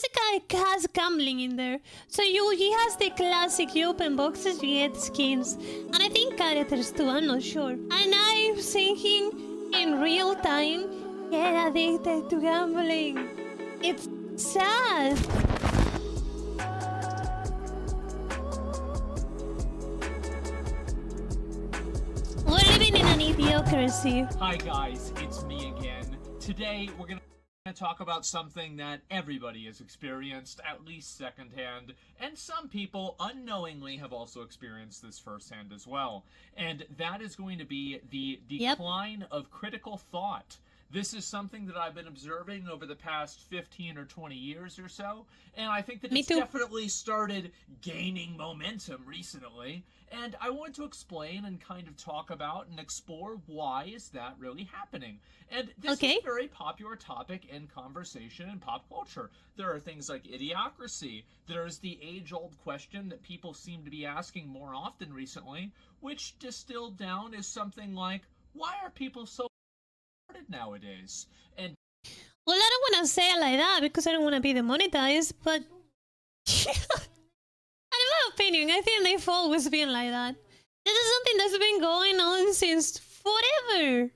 a guy has gambling in there. So he has the classic, you open boxes, you get skins. And I think characters too, I'm not sure. And I'm thinking in real time, get addicted to gambling. It's sad. We're living in an idiocracy. Hi guys, it's me again. Today we're gonna talk about something that everybody has experienced, at least secondhand, and some people unknowingly have also experienced this firsthand as well. And that is going to be the decline of critical thought. This is something that I've been observing over the past 15 or 20 years or so, and I think that it's definitely started gaining momentum recently. And I want to explain and kind of talk about and explore why is that really happening. And this is a very popular topic in conversation and pop culture. There are things like idiocracy. There's the age-old question that people seem to be asking more often recently, which distilled down is something like, why are people so nowadays? And well, I don't want to say it like that because I don't want to be demonetized, but in my opinion, I think they've always been like that. This is something that's been going on since forever.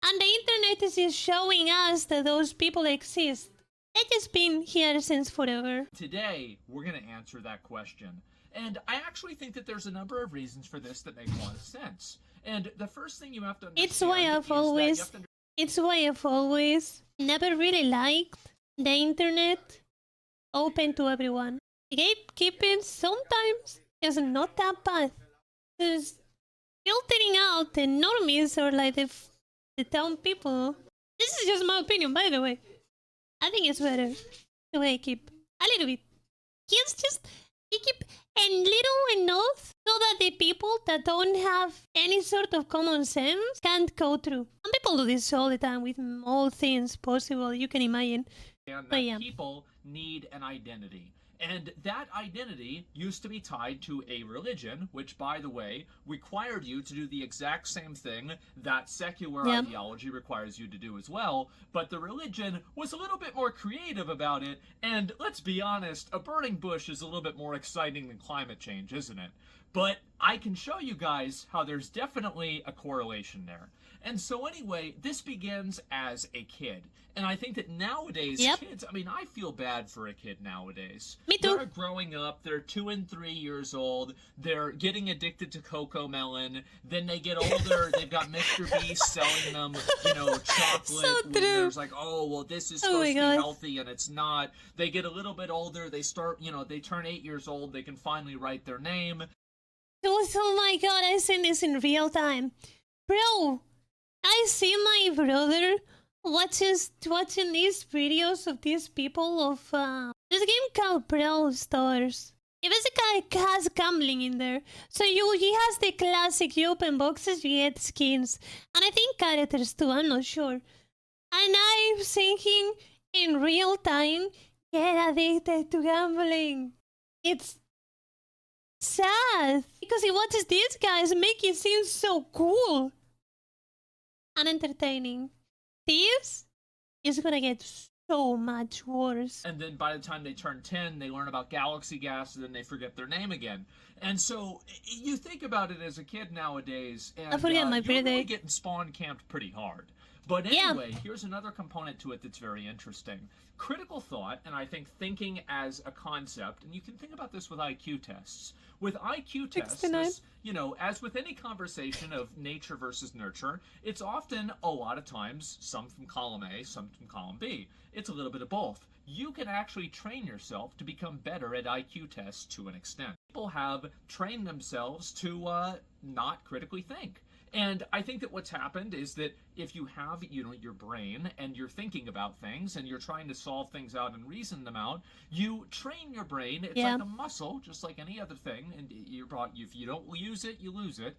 And the internet is just showing us that those people exist. They've just been here since forever. Today, we're going to answer that question. And I actually think that there's a number of reasons for this that make a lot of sense. And the first thing you have to understand It's why I've always never really liked the internet open to everyone. Gatekeeping sometimes is not that bad. Because filtering out the normies or like the town people. This is just my opinion, by the way. I think it's better the way I keep a little bit. You keep a little enough so that the people that don't have any sort of common sense can't go through. And people do this all the time with all things possible you can imagine. And that people need an identity. And that identity used to be tied to a religion, which, by the way, required you to do the exact same thing that secular ideology requires you to do as well. But the religion was a little bit more creative about it. And let's be honest, a burning bush is a little bit more exciting than climate change, isn't it? But I can show you guys how there's definitely a correlation there. And so anyway, this begins as a kid. And I think that nowadays, kids, I mean, I feel bad for a kid nowadays. Me too. They're growing up, they're 2 and 3 years old, they're getting addicted to Cocoa Melon, then they get older, they've got Mr. Beast selling them, you know, chocolate. So true. There's like, oh, well, this is supposed to be healthy, and it's not. They get a little bit older, they start, you know, they turn 8 years old, they can finally write their name. Oh my god, I seen this in real time. Bro, I see my brother watching these videos of these people of this game called Brawl Stars. If it's a guy has gambling in there. So he has the classic, you open boxes, you get skins. And I think characters too, I'm not sure. And I'm thinking in real time, get addicted to gambling. It's sad because he watches these guys make it seem so cool and entertaining. This is gonna get so much worse. And then by the time they turn 10, they learn about galaxy gas, and then they forget their name again. And so you think about it as a kid nowadays, and I forget my birthday. You're really getting spawn camped pretty hard. But anyway, here's another component to it that's very interesting. Critical thought, and I think thinking as a concept, and you can think about this with IQ tests. With IQ tests, this, you know, as with any conversation of nature versus nurture, it's often, a lot of times, some from column A, some from column B. It's a little bit of both. You can actually train yourself to become better at IQ tests to an extent. People have trained themselves to not critically think. And I think that what's happened is that if you have, you know, your brain and you're thinking about things and you're trying to solve things out and reason them out, you train your brain. It's like a muscle, just like any other thing. And if you don't use it, you lose it.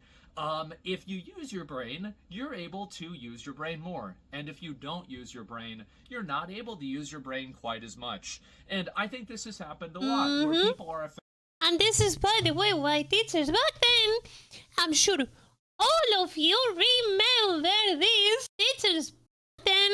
If you use your brain, you're able to use your brain more. And if you don't use your brain, you're not able to use your brain quite as much. And I think this has happened a lot where people are affected. And this is, by the way, why teachers back then, I'm sure all of you remember this. Teachers then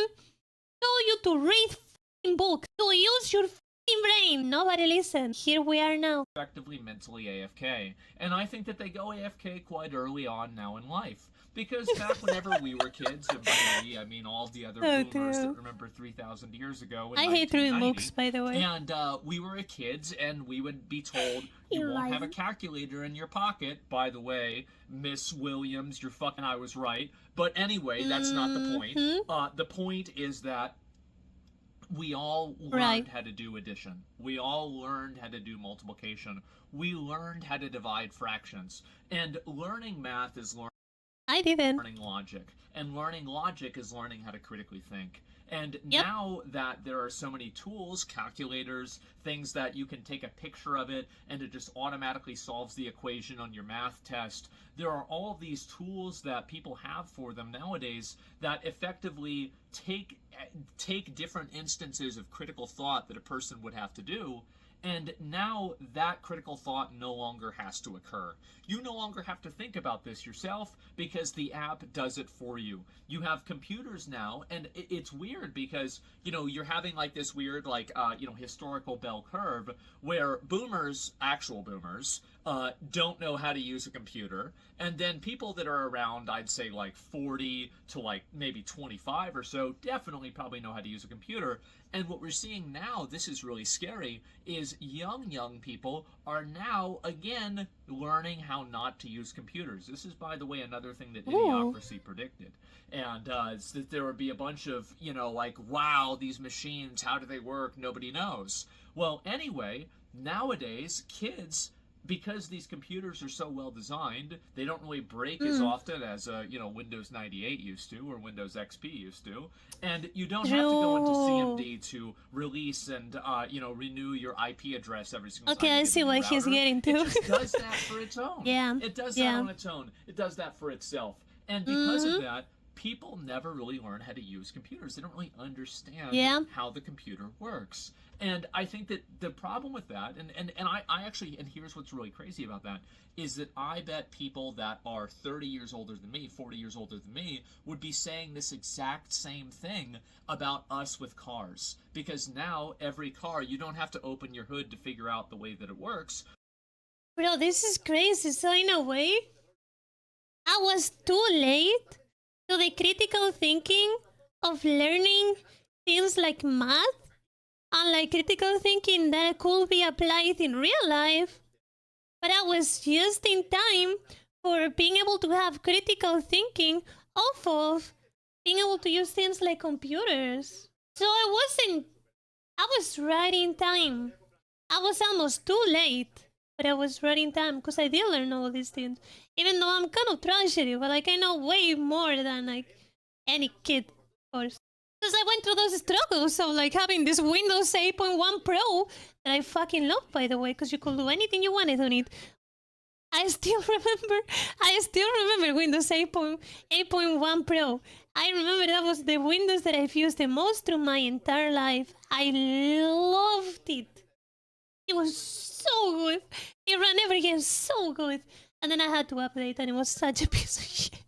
told you to read books, to use your In brain, nobody listened. Here we are now. Effectively mentally AFK. And I think that they go AFK quite early on now in life. Because back whenever we were kids, and by we, I mean all the other boomers that remember 3,000 years ago in I hate reading 1990, books, by the way. And we were kids, and we would be told, you won't have a calculator in your pocket. By the way, Miss Williams, you're fucking, I was right. But anyway, that's not the point. The point is that we all learned how to do addition. We all learned how to do multiplication. We learned how to divide fractions. And learning math is learning logic. And learning logic is learning how to critically think. And now that there are so many tools, calculators, things that you can take a picture of it and it just automatically solves the equation on your math test, there are all of these tools that people have for them nowadays that effectively take different instances of critical thought that a person would have to do, and now that critical thought no longer has to occur. You no longer have to think about this yourself because the app does it for you. You have computers now, and it's weird because, you know, you're having like this weird, like, historical bell curve where boomers, actual boomers, don't know how to use a computer, and then people that are around, I'd say like 40 to like maybe 25 or so, definitely probably know how to use a computer. And what we're seeing now, this is really scary, is young people are now, again, learning how not to use computers. This is, by the way, another thing that Idiocracy predicted. And it's that there would be a bunch of, like, wow, these machines, how do they work? Nobody knows. Well, anyway, nowadays, kids, because these computers are so well designed, they don't really break as often as Windows 98 used to or Windows XP used to, and you don't have to go into CMD to release and renew your IP address every single time. Okay, I see what he's getting to. It just does that for its own. Yeah. It does that on its own. It does that for itself, and because of that, people never really learn how to use computers. They don't really understand how the computer works. And I think that the problem with that, and I actually, and here's what's really crazy about that, is that I bet people that are 30 years older than me, 40 years older than me, would be saying this exact same thing about us with cars. Because now, every car, you don't have to open your hood to figure out the way that it works. Bro, this is crazy. So in a way, I was too late to the critical thinking of learning things like math and like critical thinking that could be applied in real life. But I was just in time for being able to have critical thinking off of being able to use things like computers. So I was right in time. I was almost too late, but I was right in time because I did learn all these things. Even though I'm kind of trash at it, but like I know way more than like any kid, of course. Because I went through those struggles of like having this Windows 8.1 Pro that I fucking love, by the way, because you could do anything you wanted on it. I still remember Windows 8.1 Pro. I remember that was the Windows that I've used the most through my entire life. I loved it. It was so good. It ran everything so good. And then I had to update and it was such a piece of shit.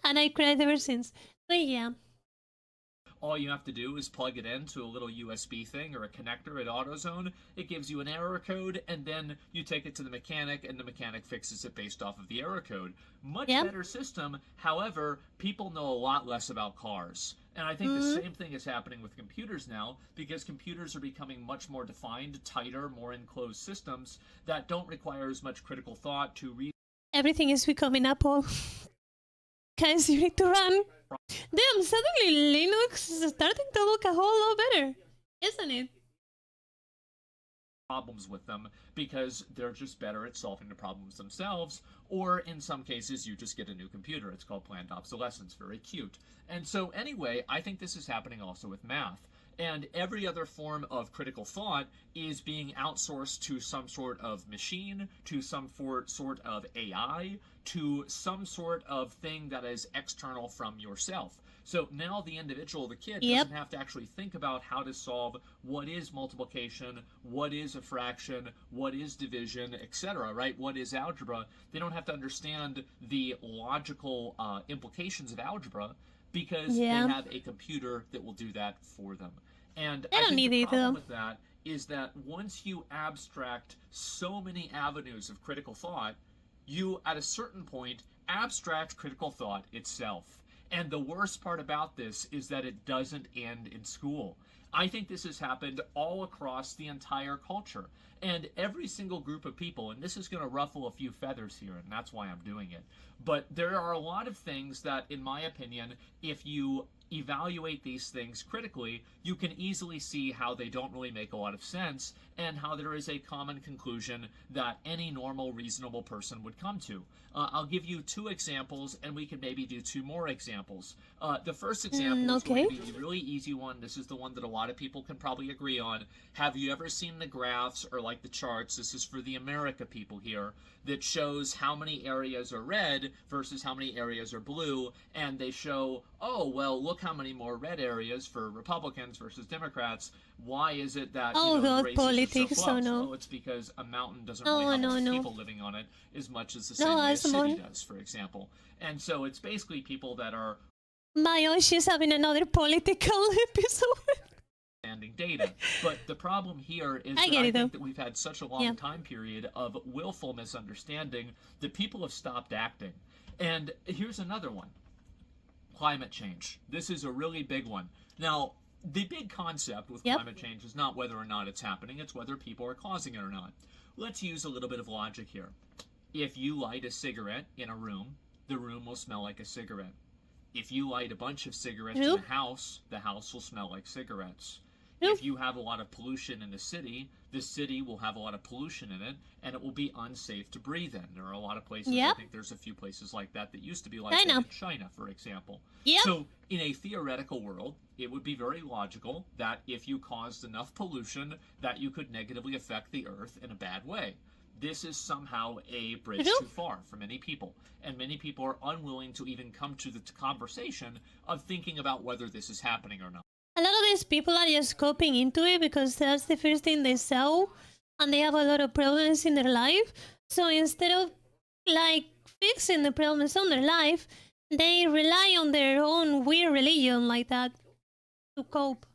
And I cried ever since. But yeah. All you have to do is plug it into a little USB thing or a connector at AutoZone. It gives you an error code, and then you take it to the mechanic, and the mechanic fixes it based off of the error code. Much better system. However, people know a lot less about cars. And I think the same thing is happening with computers now, because computers are becoming much more defined, tighter, more enclosed systems that don't require as much critical thought to read. Everything is becoming Apple. Guys, you need to run. Damn, suddenly Linux is starting to look a whole lot better, isn't it? Problems with them because they're just better at solving the problems themselves, or in some cases you just get a new computer. It's called planned obsolescence. Very cute. And so anyway, I think this is happening also with math. And every other form of critical thought is being outsourced to some sort of machine, to some sort of AI, to some sort of thing that is external from yourself. So now the individual, the kid, doesn't have to actually think about how to solve what is multiplication, what is a fraction, what is division, etc., right? What is algebra? They don't have to understand the logical implications of algebra, because they have a computer that will do that for them. And I I don't think need the it problem though. with that is that once you abstract so many avenues of critical thought, you, at a certain point, abstract critical thought itself. And the worst part about this is that it doesn't end in school. I think this has happened all across the entire culture. And every single group of people, and this is going to ruffle a few feathers here, and that's why I'm doing it. But there are a lot of things that, in my opinion, if you evaluate these things critically, you can easily see how they don't really make a lot of sense and how there is a common conclusion that any normal, reasonable person would come to. I'll give you 2 examples, and we can maybe do 2 more examples. The first example is going Okay. to be the really easy one. This is the one that a lot of people can probably agree on. Have you ever seen the graphs or like the charts? This is for the America people here, that shows how many areas are red versus how many areas are blue, and they show, oh, well, look how many more red areas for Republicans versus Democrats. Why is it that Oh the god, races politics, are so oh close? no. Oh, it's because a mountain doesn't really No, have a lot no, of no. people living on it as much as the No, same way a city Asmon. does, for example. And so it's basically people that are My oh, she's having another political episode. understanding data. But the problem here is I that get I it, though. think that we've had such a long Yeah. time period of willful misunderstanding that people have stopped acting. And here's another one. Climate change. This is a really big one. Now, the big concept with Yep. climate change is not whether or not it's happening, it's whether people are causing it or not. Let's use a little bit of logic here. If you light a cigarette in a room, the room will smell like a cigarette. If you light a bunch of cigarettes in Nope. a house, the house will smell like cigarettes. Nope. If you have a lot of pollution in the city will have a lot of pollution in it, and it will be unsafe to breathe in. There are a lot of places, Yep. I think there's a few places like that that used to be like I that know. in China, for example. Yep. So, in a theoretical world, it would be very logical that if you caused enough pollution, that you could negatively affect the earth in a bad way. This is somehow a bridge Nope. too far for many people, and many people are unwilling to even come to the conversation of thinking about whether this is happening or not. A lot of these people are just copying into it because that's the first thing they saw, and they have a lot of problems in their life. So instead of like fixing the problems on their life, they rely on their own weird religion like that to cope.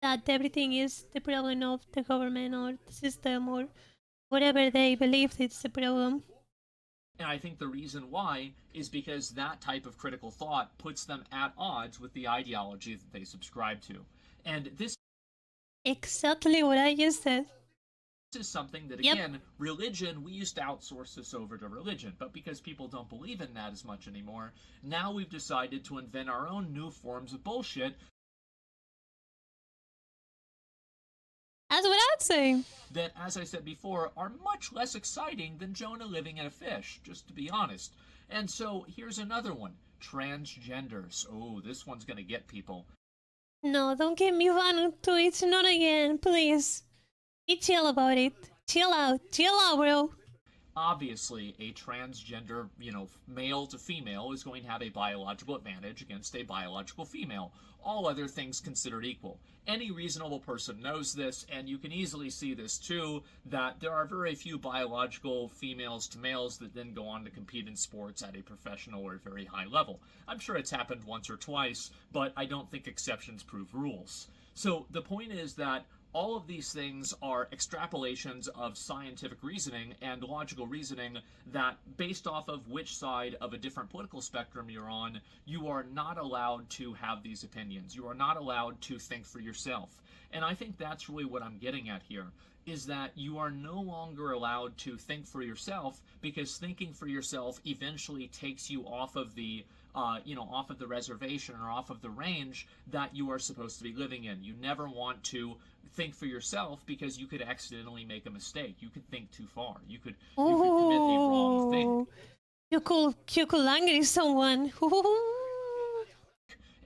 That everything is the problem of the government or the system or whatever they believe it's the problem. And I think the reason why is because that type of critical thought puts them at odds with the ideology that they subscribe to. And this Exactly what I just said. is something that, Yep. again, religion, we used to outsource this over to religion, but because people don't believe in that as much anymore, now we've decided to invent our own new forms of bullshit That's what I'd say. that, as I said before, are much less exciting than Jonah living in a fish, just to be honest. And so here's another one. Transgenders. Oh, this one's going to get people. No, don't get me on to it, not again, please. Be chill about it. Chill out, bro. Obviously, a transgender, male to female is going to have a biological advantage against a biological female, all other things considered equal. Any reasonable person knows this, and you can easily see this too, that there are very few biological females to males that then go on to compete in sports at a professional or very high level. I'm sure it's happened once or twice, but I don't think exceptions prove rules. So the point is that all of these things are extrapolations of scientific reasoning and logical reasoning that, based off of which side of a different political spectrum you're on, you are not allowed to have these opinions. You are not allowed to think for yourself. And I think that's really what I'm getting at here, is that you are no longer allowed to think for yourself, because thinking for yourself eventually takes you off of the off of the reservation or off of the range that you are supposed to be living in. You never want to think for yourself because you could accidentally make a mistake. You could think too far. You could commit a wrong thing. You could angry someone.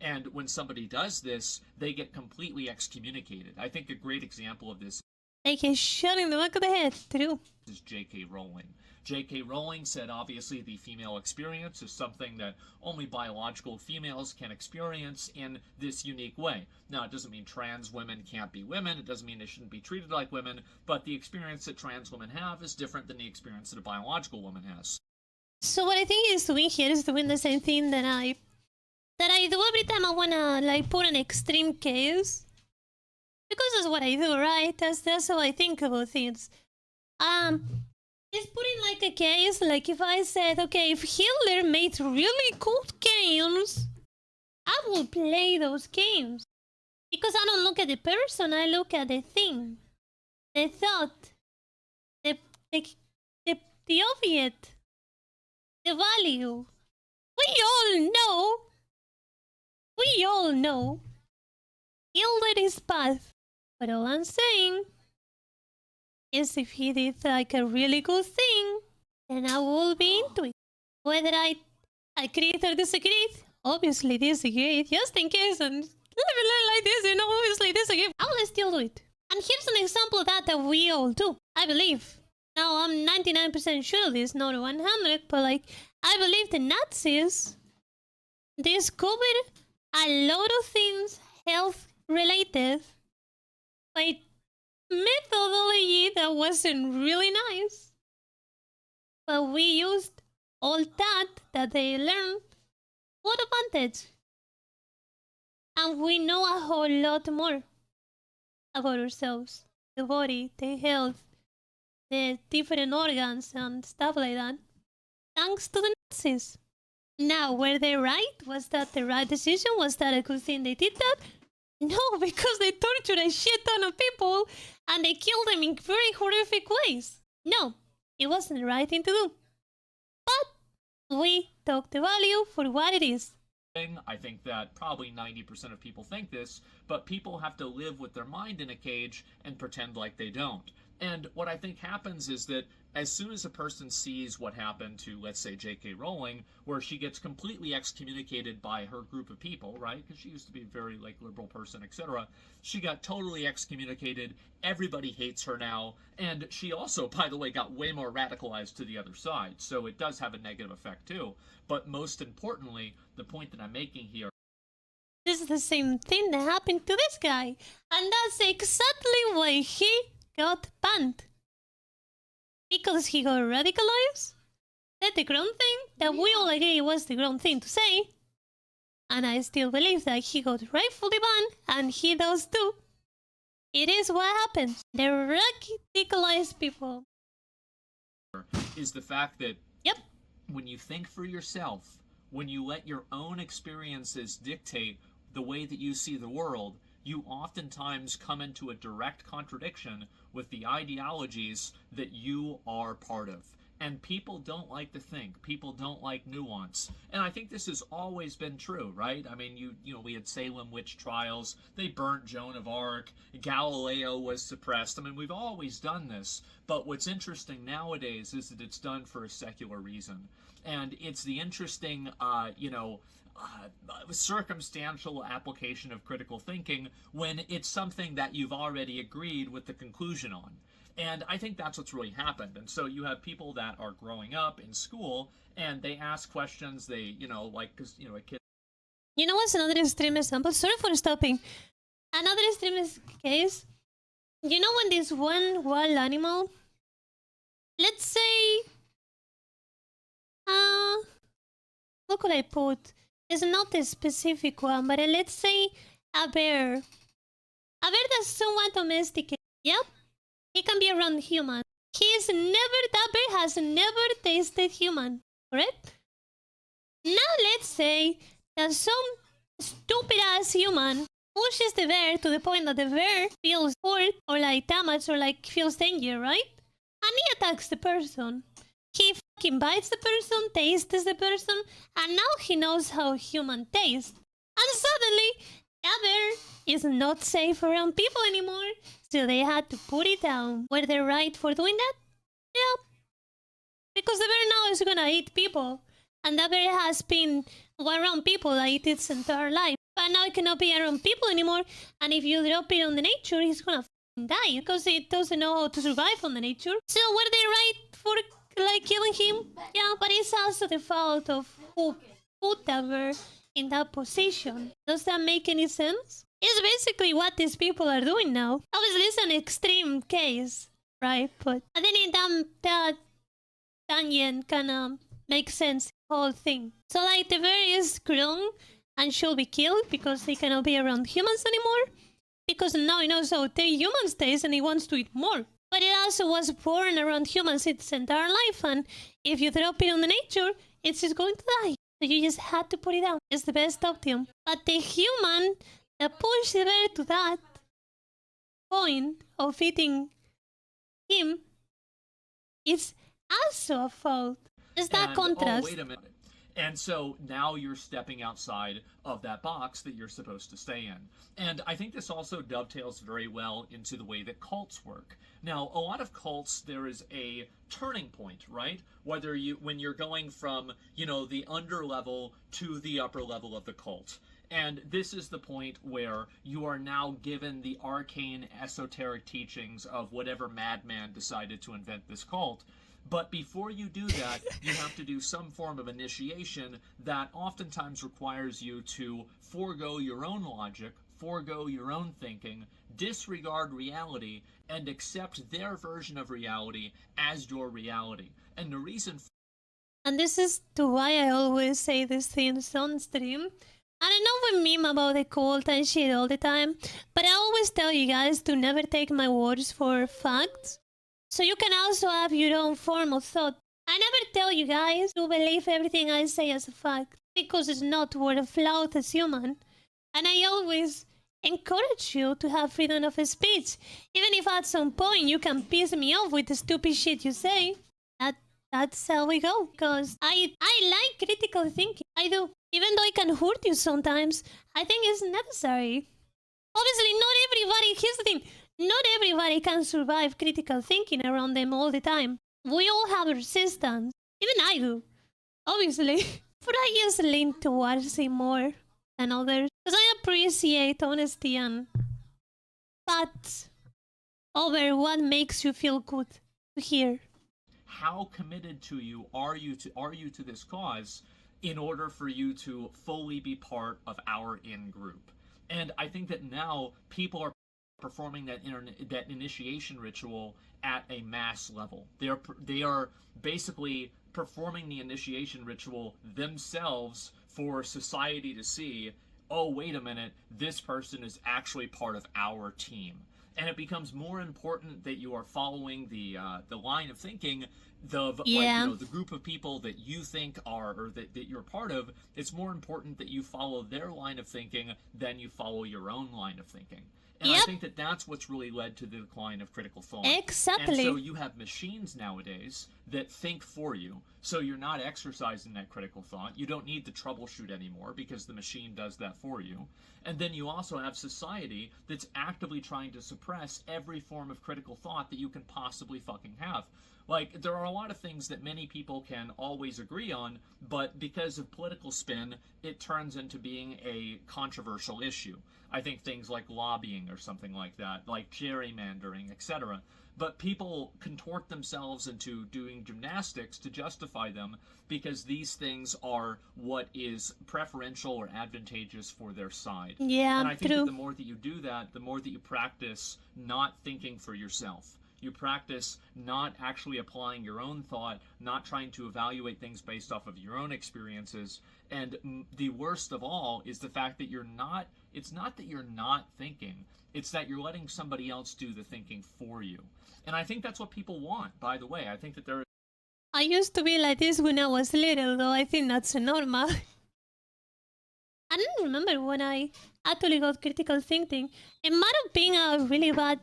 And when somebody does this, they get completely excommunicated. I think a great example of this They get shot in the back of the head, too. is J.K. Rowling. J.K. Rowling said obviously the female experience is something that only biological females can experience in this unique way. Now, it doesn't mean trans women can't be women, it doesn't mean they shouldn't be treated like women, but the experience that trans women have is different than the experience that a biological woman has. So what I think he's doing here is doing the same thing that I that I do every time I wanna like put an extreme case. Because that's what I do, right? That's how I think about things. Is putting like a case, like if I said, okay, if Hitler made really good games, I will play those games. Because I don't look at the person, I look at the thing, the thought, the the the object, the value. We all know Hitler is bad. But all I'm saying is if he did like a really good thing, then I will be into it. Whether I agreed or disagreed, obviously disagreed, just in case, and like this, obviously disagree. I will still do it. And here's an example of that we all do, I believe. Now, I'm 99% sure this, not 100, but like, I believe the Nazis discovered a lot of things health-related by methodology that wasn't really nice. But we used all that they learned for advantage. And we know a whole lot more about ourselves, the body, the health, the different organs and stuff like that, thanks to the Nazis. Now, were they right? Was that the right decision? Was that a good thing they did that? No, because they tortured a shit ton of people and they killed them in very horrific ways. No, it wasn't the right thing to do. But we took the value for what it is. I think that probably 90% of people think this, but people have to live with their mind in a cage and pretend like they don't. And what I think happens is that as soon as a person sees what happened to, let's say, J.K. Rowling, where she gets completely excommunicated by her group of people, right? Because she used to be a very, like, liberal person, etc. She got totally excommunicated. Everybody hates her now. And she also, by the way, got way more radicalized to the other side. So it does have a negative effect, too. But most importantly, the point that I'm making here, this is the same thing that happened to this guy. And that's exactly why he got banned. Because he got radicalized? Said the grown thing that we all agree was the grown thing to say. And I still believe that he got rightfully banned, and he does too. It is what happens. The radicalized people. Is the fact that yep, when you think for yourself, when you let your own experiences dictate the way that you see the world, you oftentimes come into a direct contradiction with the ideologies that you are part of. And people don't like to think. People don't like nuance. And I think this has always been true, right? I mean, you know, we had Salem witch trials. They burnt Joan of Arc. Galileo was suppressed. I mean, we've always done this. But what's interesting nowadays is that it's done for a secular reason. And it's the interesting, circumstantial application of critical thinking when it's something that you've already agreed with the conclusion on. And I think that's what's really happened. And so you have people that are growing up in school and they ask questions, they, because, a kid. You know what's another extreme example? Sorry for stopping. Another extreme case. You know when this one wild animal, let's say, what could I put? It's not a specific one, but let's say a bear. A bear that's somewhat domesticated. Yep. He can be around human. That bear has never tasted human, correct? Now let's say that some stupid ass human pushes the bear to the point that the bear feels hurt or like damaged or like feels danger, right? And he attacks the person. He fucking bites the person, tastes the person, and now he knows how human tastes. And suddenly, that bear is not safe around people anymore, so they had to put it down. Were they right for doing that? Yeah. Because the bear now is gonna eat people, and that bear has been around people like its entire life. But now it cannot be around people anymore, and if you drop it on the nature, it's gonna die because it doesn't know how to survive on the nature. So were they right for killing him? Yeah, but it's also the fault of who put that bear in that position. Does that make any sense? It's basically what these people are doing now. Obviously, it's an extreme case, right? But I think that tangent kind of makes sense, the whole thing. So, like, the bear is grown and should be killed because they cannot be around humans anymore. Because now he knows how humans taste and he wants to eat more. But it also was born around humans its entire life, and if you drop it on the nature, it's just going to die. So you just had to put it down. It's the best option. But the human that pushed the bear to that point of eating him is also a fault. It's that contrast. Oh, wait a minute. And so now you're stepping outside of that box that you're supposed to stay in. And I think this also dovetails very well into the way that cults work. Now, a lot of cults, there is a turning point, right? When you're going from, the under level to the upper level of the cult. And this is the point where you are now given the arcane esoteric teachings of whatever madman decided to invent this cult. But before you do that, you have to do some form of initiation that oftentimes requires you to forego your own logic, forego your own thinking, disregard reality, and accept their version of reality as your reality. And the reason... And this is why I always say these things on stream. I don't know we meme about the cult and shit all the time, but I always tell you guys to never take my words for facts. So you can also have your own form of thought. I never tell you guys to believe everything I say as a fact, because it's not what a flawed as human. And I always encourage you to have freedom of speech. Even if at some point you can piss me off with the stupid shit you say, that's how we go. Because I like critical thinking. I do. Even though it can hurt you sometimes, I think it's necessary. Obviously, not everybody, here's the thing, not everybody can survive critical thinking around them all the time. We all have resistance. Even I do, obviously. But I just lean towards it more than others. Because I appreciate honesty and facts over what makes you feel good to hear. How committed are you to this cause in order for you to fully be part of our in-group? And I think that now people are performing that initiation ritual at a mass level. They are basically performing the initiation ritual themselves for society to see, oh, wait a minute, this person is actually part of our team. And it becomes more important that you are following the line of thinking, the group of people that you think are, or that you're part of. It's more important that you follow their line of thinking than you follow your own line of thinking. And I think that that's what's really led to the decline of critical thought. Exactly. And so you have machines nowadays that think for you. So you're not exercising that critical thought. You don't need to troubleshoot anymore because the machine does that for you. And then you also have society that's actively trying to suppress every form of critical thought that you can possibly fucking have. Like, there are a lot of things that many people can always agree on, but because of political spin, it turns into being a controversial issue. I think things like lobbying or something like that, like gerrymandering, etc. But people contort themselves into doing gymnastics to justify them because these things are what is preferential or advantageous for their side. Yeah, and I think that the more that you do that, the more that you practice not thinking for yourself. You practice not actually applying your own thought, not trying to evaluate things based off of your own experiences. And the worst of all is the fact that it's not that you're not thinking, it's that you're letting somebody else do the thinking for you. And I think that's what people want, by the way. I think that I used to be like this when I was little, though I think that's normal. I don't remember when I actually got critical thinking. It might have been a really bad,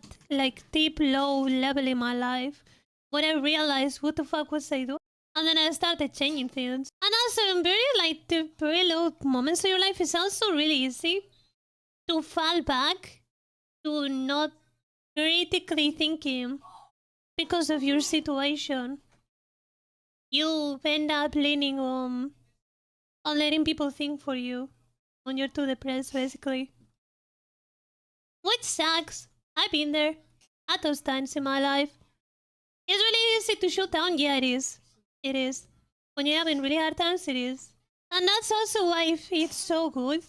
deep, low level in my life, where I realized what the fuck was I doing. And then I started changing things. And also, in the very low moments of your life, it's also really easy to fall back to not critically thinking because of your situation. You end up leaning on letting people think for you when you're too depressed, basically. Which sucks. I've been there at those times in my life. It's really easy to shut down. Yeah, it is. It is. When you're having really hard times, it is. And that's also why it's so good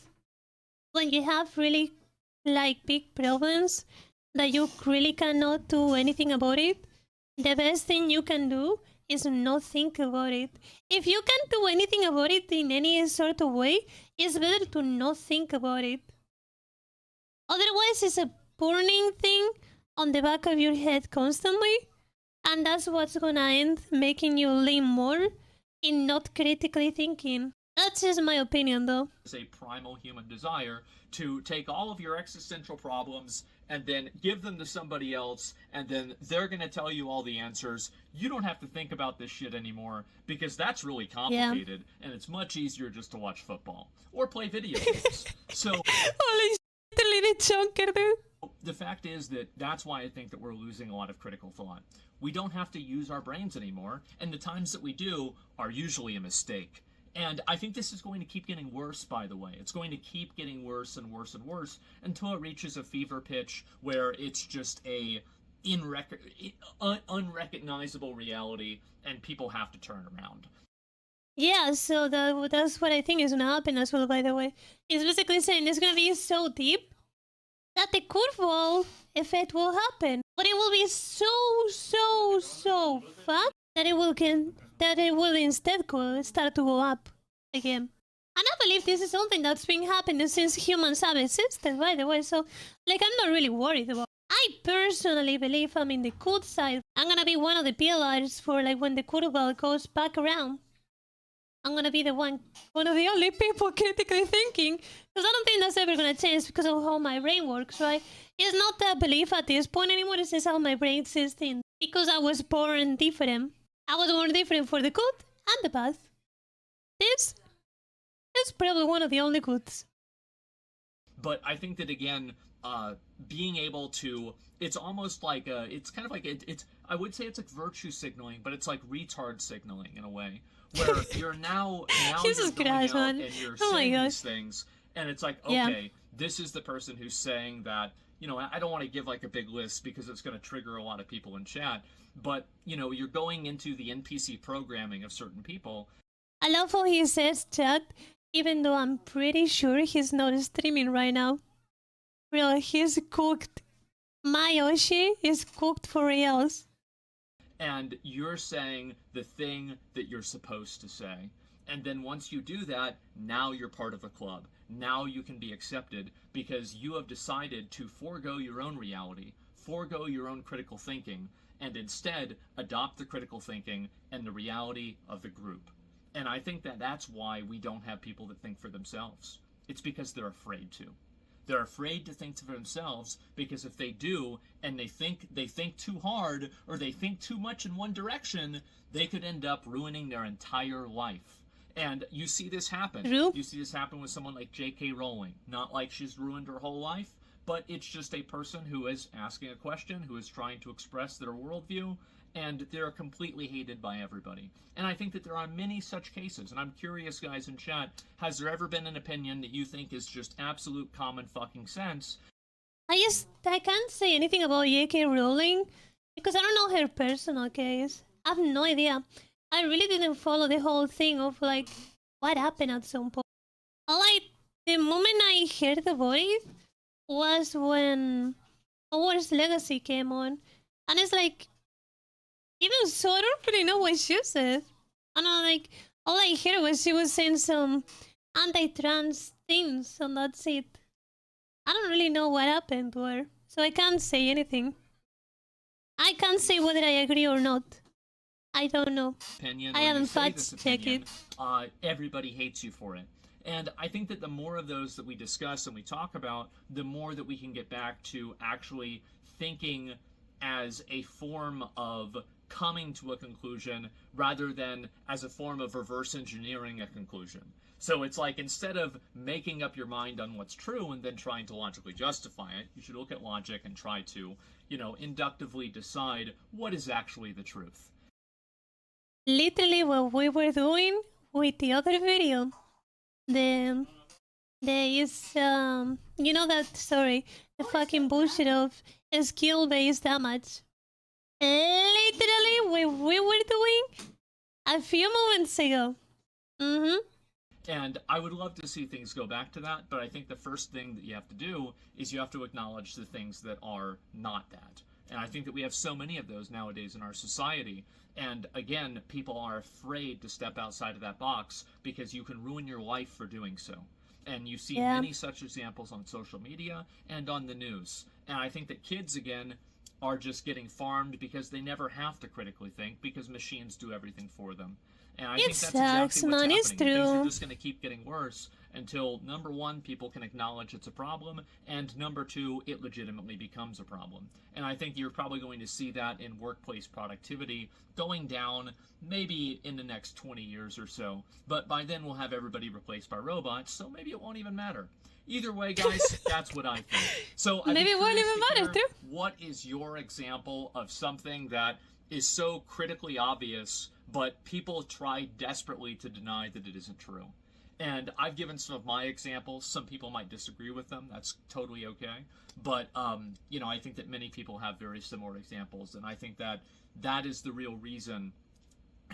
when you have really, big problems that you really cannot do anything about it. The best thing you can do is not think about it. If you can't do anything about it in any sort of way, it's better to not think about it. Otherwise, it's a burning thing on the back of your head constantly, and that's what's gonna end making you lean more in not critically thinking. That's just my opinion, though. It's a primal human desire to take all of your existential problems and then give them to somebody else, and then they're going to tell you all the answers. You don't have to think about this shit anymore because that's really complicated, and it's much easier just to watch football or play video games. So, holy shit, little chunker, dude. The fact is that that's why I think that we're losing a lot of critical thought. We don't have to use our brains anymore, and the times that we do are usually a mistake. And I think this is going to keep getting worse, by the way. It's going to keep getting worse and worse and worse until it reaches a fever pitch where it's just a unrecognizable reality and people have to turn around. Yeah, so that's what I think is gonna happen as well, by the way. It's basically saying it's gonna be so deep that the curveball effect will happen. But it will be so fast that it will instead start to go up again. And I believe this is something that's been happening since humans have existed, by the way, so like I'm not really worried about it. I personally believe I'm in the good side. I'm gonna be one of the pillars for like when the curveball goes back around. I'm gonna be the one of the only people critically thinking, because I don't think that's ever gonna change because of how my brain works, right? It's not that belief at this point anymore, it's just how my brain sees things. Because I was born different. I was born different for the good and the bad. This is probably one of the only goods. But I think that, again, being able to, it's almost like, it's kind of like, it's I would say it's like virtue signaling, but it's like retard signaling in a way. Where you're now Jesus you're going Christ, out man. and you're Oh saying these things, and it's like, okay, yeah. This is the person who's saying that, you know, I don't want to give like a big list because it's going to trigger a lot of people in chat, but, you know, you're going into the NPC programming of certain people. I love how he says chat, even though I'm pretty sure he's not streaming right now. Real, he's cooked. My Yoshi is cooked for reals. And you're saying the thing that you're supposed to say. And then once you do that, now you're part of a club. Now you can be accepted because you have decided to forego your own reality, forego your own critical thinking, and instead adopt the critical thinking and the reality of the group. And I think that that's why we don't have people that think for themselves. It's because they're afraid to. They're afraid to think for themselves because if they do and they think too hard or they think too much in one direction, they could end up ruining their entire life. And you see this happen. You see this happen with someone like J.K. Rowling. Not like she's ruined her whole life, but it's just a person who is asking a question, who is trying to express their worldview, and they're completely hated by everybody. And I think that there are many such cases, and I'm curious, guys in chat, has there ever been an opinion that you think is just absolute common fucking sense? I can't say anything about J.K. Rowling, because I don't know her personal case. I have no idea. I really didn't follow the whole thing of, like, what happened at some point. The moment I heard about it was when Hogwarts Legacy came on, and it's like, even so, I don't really know what she said. I know, like, all I heard was she was saying some anti-trans things, and that's it. I don't really know what happened to her, so I can't say anything. I can't say whether I agree or not. I don't know. I haven't fact-checked it. Everybody hates you for it. And I think that the more of those that we discuss and we talk about, the more that we can get back to actually thinking as a form of coming to a conclusion rather than as a form of reverse engineering a conclusion. So it's like, instead of making up your mind on what's true and then trying to logically justify it, you should look at logic and try to, you know, inductively decide what is actually the truth. Literally what we were doing with the other video. There is, you know that story, the fucking bullshit of skill-based damage. Literally what we were doing a few moments ago. And I would love to see things go back to that, but I think the first thing that you have to do is you have to acknowledge the things that are not that. And I think that we have so many of those nowadays in our society. And again, people are afraid to step outside of that box because you can ruin your life for doing so. And you see many such examples on social media and on the news. And I think that kids, again, are just getting farmed because they never have to critically think because machines do everything for them. And I think that's exactly what's happening. It's true. Things are just going to keep getting worse until, number one, people can acknowledge it's a problem, and number two, it legitimately becomes a problem. And I think you're probably going to see that in workplace productivity going down maybe in the next 20 years or so. But by then, we'll have everybody replaced by robots, so maybe it won't even matter. Either way, guys, that's what I think. So maybe it won't even matter, too. What is your example of something that is so critically obvious, but people try desperately to deny that it isn't true? And I've given some of my examples. Some people might disagree with them. That's totally okay. But, you know, I think that many people have very similar examples. And I think that that is the real reason.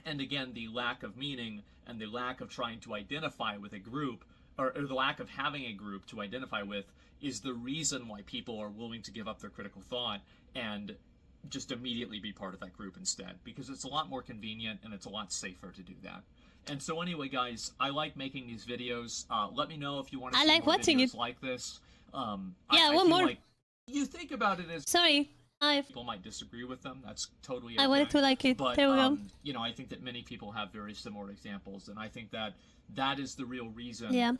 And again, the lack of meaning and the lack of trying to identify with a group, or the lack of having a group to identify with, is the reason why people are willing to give up their critical thought and just immediately be part of that group instead, because it's a lot more convenient and it's a lot safer to do that. And so anyway, guys, I like making these videos. Let me know if you want to see more videos like this. Yeah, one more. Like you think about it as... Sorry, people might disagree with them. That's totally okay. I wanted to like it. But, there we go. you know, I think that many people have very similar examples, and I think that that is the real reason. Yeah.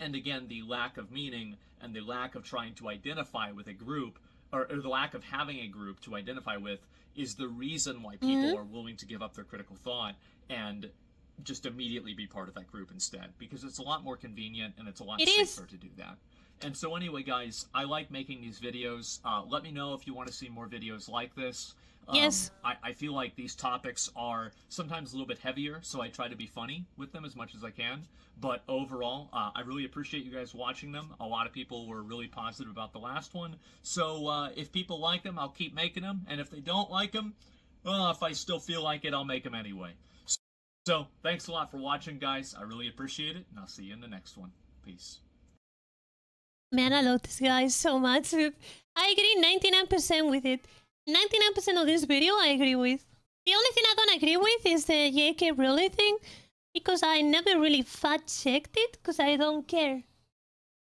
And again, the lack of meaning and the lack of trying to identify with a group, or the lack of having a group to identify with, is the reason why people are willing to give up their critical thought and just immediately be part of that group instead, because it's a lot more convenient and it's a lot safer to do that. And so anyway, guys, I like making these videos. Let me know if you want to see more videos like this. Yes. I feel like these topics are sometimes a little bit heavier, so I try to be funny with them as much as I can. But overall, I really appreciate you guys watching them. A lot of people were really positive about the last one. So if people like them, I'll keep making them. And if they don't like them, well, if I still feel like it, I'll make them anyway. So thanks a lot for watching, guys. I really appreciate it, and I'll see you in the next one. Peace. Man, I love this guy so much. I agree 99% with it. 99% of this video I agree with. The only thing I don't agree with is the JK Rowling thing, because I never really fact-checked it, because I don't care.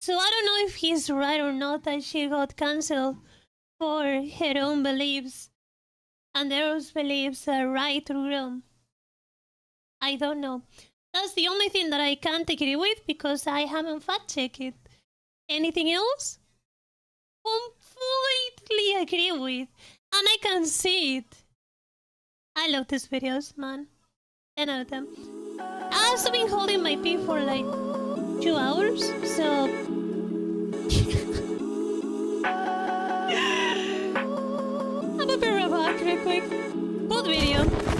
So I don't know if he's right or not that she got cancelled for her own beliefs, and those beliefs are right or wrong. I don't know. That's the only thing that I can't agree with, because I haven't fact-checked it. Anything else? Completely agree with. And I can see it. I love these videos, man. 10 out of 10. I've also been holding my pee for like 2 hours, so... I'm gonna be right back real quick. Good video.